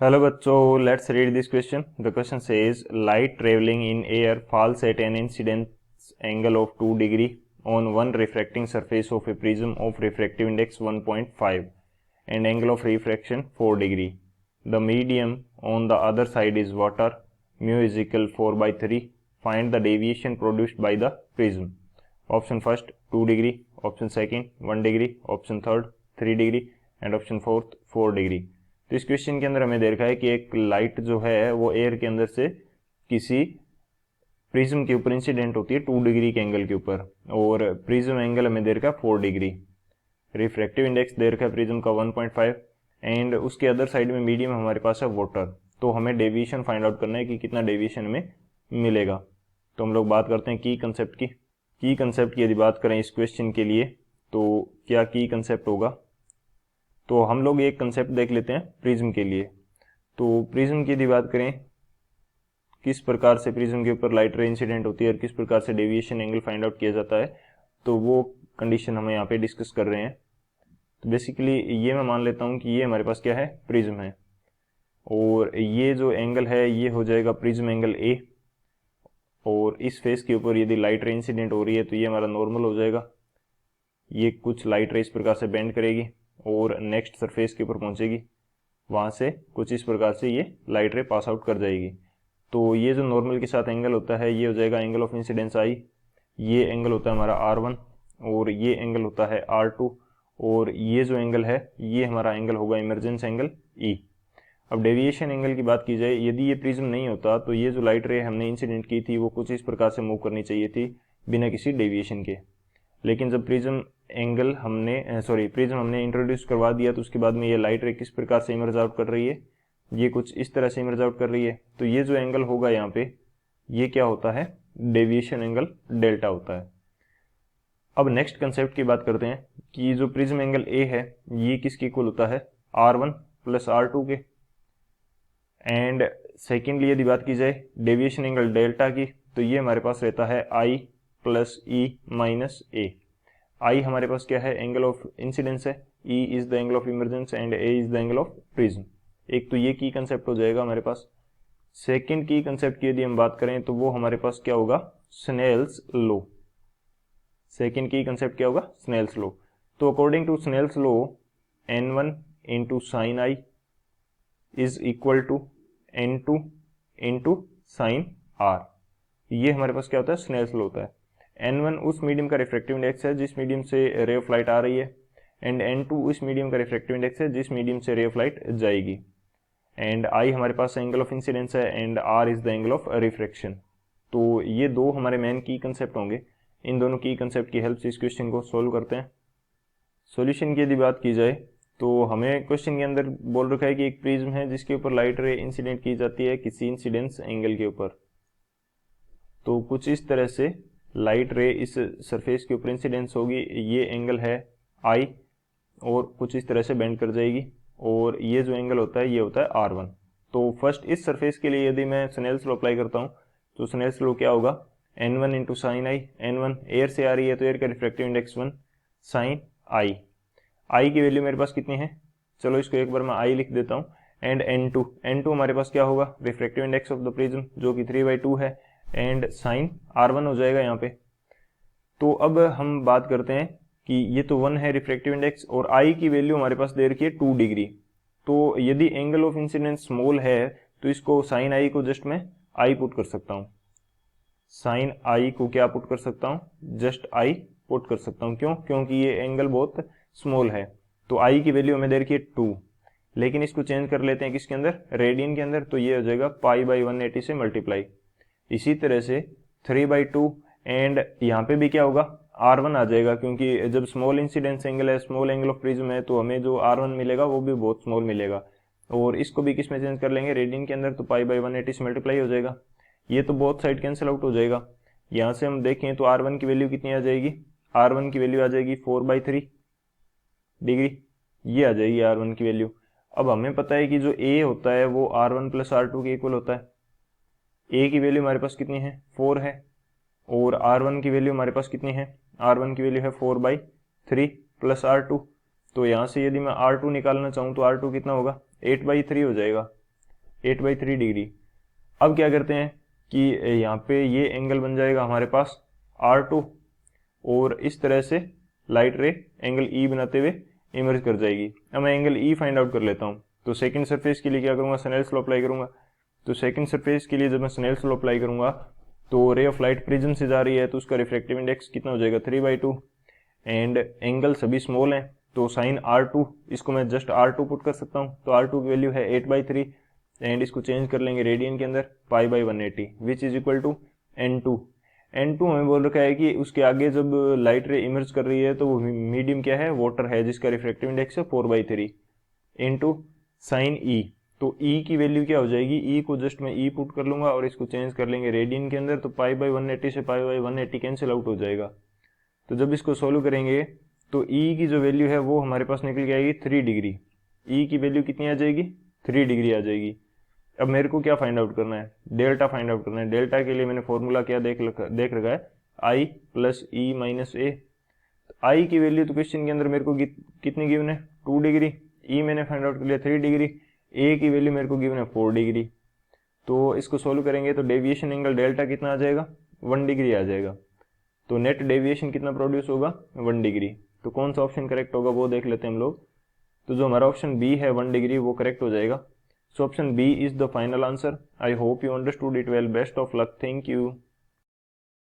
Hello बच्चों, let's read this question. The question says light travelling in air falls at an incidence angle of 2 degree on one refracting surface of a prism of refractive index 1.5 and angle of refraction 4 degree. The medium on the other side is water. Mu is equal 4 by 3. Find the deviation produced by the prism. Option first 2 degree, option second 1 degree, option third 3 degree and option fourth 4 degree. तो इस question के अंदर हमें दे रखा है कि एक light जो है वो एयर के अंदर से किसी प्रिज्म के ऊपर इंसिडेंट होती है 2 डिग्री के एंगल के ऊपर, और प्रिज्म एंगल हमें दे रखा है 4 डिग्री. रिफ्रैक्टिव इंडेक्स दे रखा है प्रिज्म का 1.5 एंड उसके अदर साइड में मीडियम हमारे पास है वाटर. तो हमें डेविएशन फाइंड आउट करना है कि कितना डेविएशन हमें मिलेगा. तो हम लोग बात करते हैं की कंसेप्ट की. की कंसेप्ट की यदि बात करें इस क्वेश्चन के लिए तो क्या की कंसेप्ट होगा. तो हम लोग एक कंसेप्ट देख लेते हैं प्रिज्म के लिए. तो प्रिज्म की यदि बात करें किस प्रकार से प्रिज्म के ऊपर लाइट रे इंसिडेंट होती है और किस प्रकार से डेविएशन एंगल फाइंड आउट किया जाता है, तो वो कंडीशन हम यहाँ पे डिस्कस कर रहे हैं. तो बेसिकली ये मैं मान लेता हूँ कि ये हमारे पास क्या है, प्रिज्म है, और ये जो एंगल है ये हो जाएगा प्रिज्म एंगल ए, और इस फेस के ऊपर यदि लाइट रे इंसिडेंट हो रही है तो ये हमारा नॉर्मल हो जाएगा. ये कुछ लाइट रे इस प्रकार से बेंड करेगी और नेक्स्ट सरफेस के ऊपर पहुंचेगी, वहां से कुछ इस प्रकार से ये लाइट रे पास आउट कर जाएगी. तो ये जो नॉर्मल के साथ एंगल होता है ये हो जाएगा एंगल ऑफ इंसिडेंस आई. ये एंगल होता है हमारा R1 और ये एंगल होता है R2, और ये जो एंगल है ये हमारा एंगल होगा इमरजेंस एंगल E. अब डेविएशन एंगल की बात की जाए, यदि ये प्रिज्म नहीं होता तो ये जो लाइट रे हमने इंसिडेंट की थी वो कुछ इस प्रकार से मूव करनी चाहिए थी बिना किसी डेविएशन के. लेकिन जब प्रिज्म हमने इंट्रोड्यूस करवा दिया तो उसके बाद में ये लाइट रे किस प्रकार से इमर्ज आउट कर रही है, ये कुछ इस तरह से इमर्ज आउट कर रही है. तो ये जो एंगल होगा यहाँ पे ये क्या होता है, डेविएशन एंगल डेल्टा होता है. अब नेक्स्ट कंसेप्ट की बात करते हैं कि जो प्रिज्म एंगल ए है ये किसके इक्वल होता है, R1 प्लस R2 के. एंड सेकेंडली यदि बात की जाए डेविएशन एंगल डेल्टा की तो ये हमारे पास रहता है I plus E minus A. आई हमारे पास क्या है, एंगल ऑफ इंसिडेंस है, E is the angle of emergence and A is the angle of prism. एक तो ये की कंसेप्ट हो जाएगा हमारे पास. सेकंड की कंसेप्ट की यदि हम बात करें तो वो हमारे पास क्या होगा, स्नेल्स लॉ. सेकंड की कंसेप्ट क्या होगा, स्नेल्स लॉ. तो according to Snell's law n1 into sine i is equal to n2 into sine r. ये हमारे पास क्या होता है, स्नेल्स लॉ होता है. n1 उस मीडियम का रिफ्रैक्टिव इंडेक्स है जिस मीडियम से रे ऑफ लाइट आ रही है, एंड n2 उस मीडियम का रिफ्रैक्टिव इंडेक्स है जिस मीडियम से रे ऑफ लाइट जाएगी. एंड i हमारे पास एंगल ऑफ इंसिडेंस है and r is the angle of refraction. तो ये दो हमारे मेन की कंसेप्ट होंगे. इन दोनों की कंसेप्ट की हेल्प से इस क्वेश्चन को सोल्व करते हैं. सॉल्यूशन की यदि बात की जाए तो हमें क्वेश्चन के अंदर बोल रखा है कि एक प्रिज्म है जिसके ऊपर लाइट रे इंसिडेंट की जाती है किसी इंसिडेंस एंगल के ऊपर. तो कुछ इस तरह से लाइट रे इस सरफेस के ऊपर इंसिडेंस होगी, ये एंगल है I और कुछ इस तरह से बेंड कर जाएगी, और ये जो एंगल होता है ये होता है R1. तो फर्स्ट इस सरफेस के लिए यदि मैं स्नेल्स लॉ अप्लाई करता हूँ तो स्नेल्स लॉ क्या होगा, n1 इंटू साइन आई. n1 एयर से आ रही है तो एयर का रिफ्रैक्टिव इंडेक्स 1 साइन आई. आई की वैल्यू मेरे पास कितनी है, चलो इसको एक बार मैं आई लिख देता हूँ. एंड n2 हमारे पास क्या होगा, refractive index of the prism जो कि 3/2 है, एंड साइन R1 हो जाएगा यहाँ पे. तो अब हम बात करते हैं कि ये तो 1 है रिफ्रैक्टिव इंडेक्स और I की वैल्यू हमारे पास दे रखी है 2 डिग्री. तो यदि एंगल ऑफ इंसिडेंस स्मॉल है तो इसको साइन I को जस्ट मैं I पुट कर सकता हूँ. साइन I को क्या पुट कर सकता हूँ, जस्ट I पुट कर सकता हूँ. क्यों, क्योंकि ये एंगल बहुत स्मॉल है. तो I की वैल्यू हमें दे रखी है 2, लेकिन इसको चेंज कर लेते हैं किसके अंदर, रेडियन के अंदर. तो ये हो जाएगा π/180 से मल्टीप्लाई. इसी तरह से 3/2 एंड यहाँ पे भी क्या होगा, R1 आ जाएगा, क्योंकि जब स्मॉल इंसिडेंस एंगल है, स्मॉल एंगल ऑफ प्रिज्म है, तो हमें जो R1 मिलेगा वो भी बहुत स्मॉल मिलेगा. और इसको भी किस में चेंज कर लेंगे, रेडियन के अंदर. तो π/180 से मल्टीप्लाई हो जाएगा. ये तो बोथ साइड कैंसिल आउट हो जाएगा. यहाँ से हम देखें तो R1 की वैल्यू कितनी आ जाएगी, R1 की वैल्यू आ जाएगी 4/3 डिग्री. ये आ जाएगी R1 की वैल्यू. अब हमें पता है कि जो A होता है वो R1 प्लस R2 के इक्वल होता है. A की वैल्यू हमारे पास कितनी है, 4 है, और R1 की वैल्यू हमारे पास कितनी है, R1 की वैल्यू है 4/3 प्लस R2. तो यहाँ से यदि मैं R2 निकालना चाहूँ तो R2 कितना होगा, 8/3 हो जाएगा. 8/3 डिग्री। अब क्या करते हैं कि यहाँ पे ये एंगल बन जाएगा हमारे पास R2 और इस तरह से लाइट रे एंगल E बनाते हुए इमर्ज कर जाएगी। अब मैं एंगल E फाइंड आउट कर लेता हूँ। तो सेकंड सरफेस के लिए क्या करूँगा, स्नेल्स लॉ अप्लाई करूँगा। तो सेकंड सरफेस के लिए जब मैं स्नेल्स लॉ अप्लाई करूँगा तो रे ऑफ लाइट प्रिज्म से जा रही है तो उसका रिफ्रैक्टिव इंडेक्स कितना हो जाएगा 3/2 एंड एंगल सभी स्मॉल हैं तो साइन R2 इसको मैं जस्ट R2 पुट कर सकता हूँ। तो R2 की वैल्यू है 8/3 एंड इसको चेंज कर लेंगे रेडियन के अंदर π/180 which is equal to N2। N2 हमें बोल रखा है कि उसके आगे जब लाइट रे इमर्ज कर रही है तो वो मीडियम क्या है, वाटर है, जिसका रिफ्रैक्टिव इंडेक्स है 4/3 इंटू साइन E। तो E की वैल्यू क्या हो जाएगी, E को जस्ट मैं E पुट कर लूंगा और इसको चेंज कर लेंगे रेडियन के अंदर। तो π/180 से π/180 कैंसिल आउट हो जाएगा। तो जब इसको सोल्व करेंगे तो E की जो वैल्यू है वो हमारे पास निकल के आएगी 3 डिग्री। E की वैल्यू कितनी आ जाएगी, 3 डिग्री आ जाएगी। अब मेरे को क्या फाइंड आउट करना है, डेल्टा फाइंड आउट करना है। डेल्टा के लिए मैंने फॉर्मूला क्या देख रखा है, I + E - A। I की वैल्यू तो क्वेश्चन के अंदर मेरे को कितनी गिवन है, 2 डिग्री। E मैंने फाइंड आउट कर लिया 3 डिग्री। A की वैल्यू मेरे को गिवन है 4 डिग्री। तो इसको सोल्व करेंगे तो डेविएशन एंगल डेल्टा कितना आ जाएगा, 1 डिग्री आ जाएगा। तो नेट डेविएशन कितना प्रोड्यूस होगा, 1 डिग्री। तो कौन सा ऑप्शन करेक्ट होगा वो देख लेते हैं हम लोग। तो जो हमारा ऑप्शन बी है 1 डिग्री वो करेक्ट हो जाएगा। So option B is the final answer. I hope you understood it well. Best of luck. Thank you.